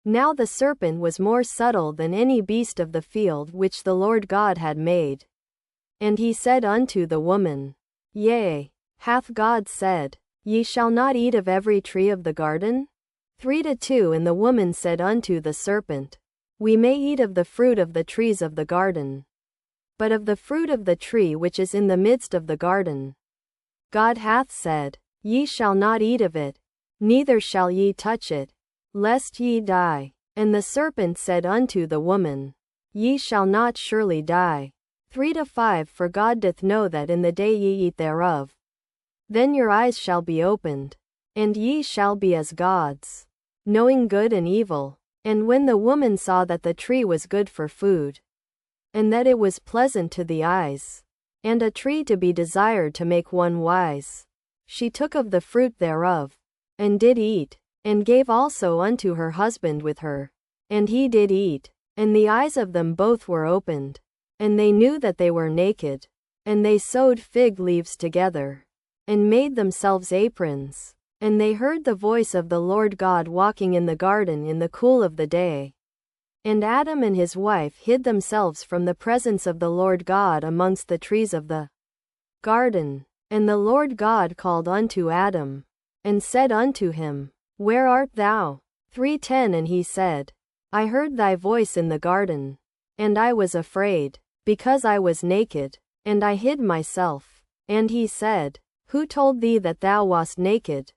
Now the serpent was more subtle than any beast of the field which the Lord God had made. And he said unto the woman, Yea, hath God said, Ye shall not eat of every tree of the garden? 3-2 And the woman said unto the serpent, We may eat of the fruit of the trees of the garden. But of the fruit of the tree which is in the midst of the garden, God hath said, Ye shall not eat of it, neither shall ye touch it, lest ye die. And the serpent said unto the woman, Ye shall not surely die. 3-5 For God doth know that in the day ye eat thereof, then your eyes shall be opened, and ye shall be as gods, knowing good and evil. And when the woman saw that the tree was good for food, and that it was pleasant to the eyes, and a tree to be desired to make one wise, she took of the fruit thereof, and did eat, and gave also unto her husband with her, and he did eat. And the eyes of them both were opened, and they knew that they were naked, and they sewed fig leaves together, and made themselves aprons. And they heard the voice of the Lord God walking in the garden in the cool of the day. And Adam and his wife hid themselves from the presence of the Lord God amongst the trees of the garden. And the Lord God called unto Adam, and said unto him, Where art thou? 3:10 And he said, I heard thy voice in the garden, and I was afraid, because I was naked, and I hid myself. And he said, Who told thee that thou wast naked?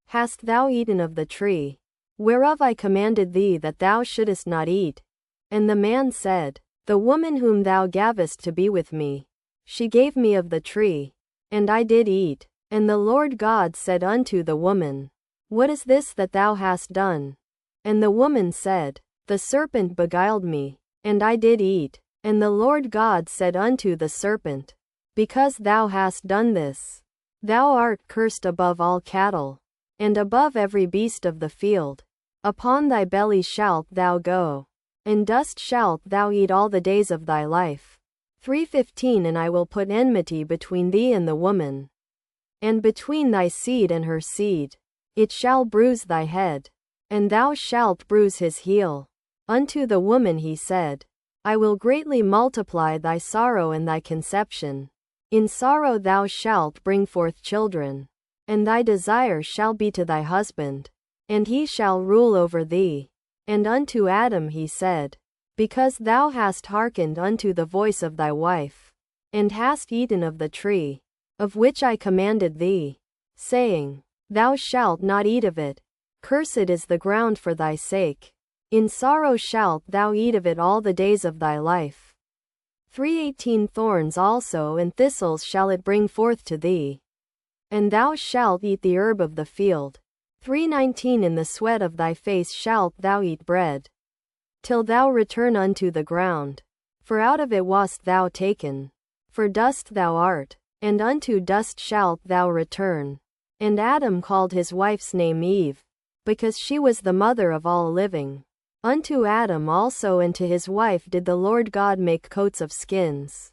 Hast thou eaten of the tree, whereof I commanded thee that thou shouldest not eat? And the man said, The woman whom thou gavest to be with me, she gave me of the tree, and I did eat. And the Lord God said unto the woman, What is this that thou hast done? And the woman said, The serpent beguiled me, and I did eat. And the Lord God said unto the serpent, Because thou hast done this, thou art cursed above all cattle, and above every beast of the field. Upon thy belly shalt thou go, and dust shalt thou eat all the days of thy life. 3:15 And I will put enmity between thee and the woman, and between thy seed and her seed. It shall bruise thy head, and thou shalt bruise his heel. Unto the woman he said, I will greatly multiply thy sorrow and thy conception. In sorrow thou shalt bring forth children, and thy desire shall be to thy husband, and he shall rule over thee. And unto Adam he said, Because thou hast hearkened unto the voice of thy wife, and hast eaten of the tree, of which I commanded thee, saying, Thou shalt not eat of it, cursed is the ground for thy sake. In sorrow shalt thou eat of it all the days of thy life. 3:18 Thorns also and thistles shall it bring forth to thee, and thou shalt eat the herb of the field. 3:19 In the sweat of thy face shalt thou eat bread, till thou return unto the ground, for out of it wast thou taken. For dust thou art, and unto dust shalt thou return. And Adam called his wife's name Eve, because she was the mother of all living. Unto Adam also and to his wife did the Lord God make coats of skins,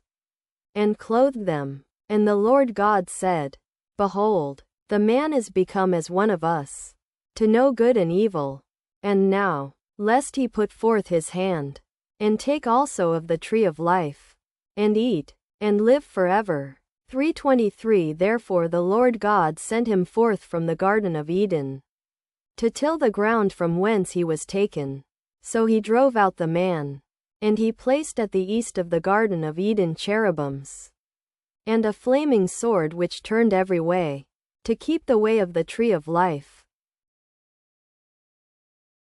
and clothed them. And the Lord God said, Behold, the man is become as one of us, to know good and evil. And now, lest he put forth his hand, and take also of the tree of life, and eat, and live forever. 3:23 Therefore the Lord God sent him forth from the Garden of Eden, to till the ground from whence he was taken. So he drove out the man, and he placed at the east of the Garden of Eden cherubims, and a flaming sword which turned every way, to keep the way of the tree of life.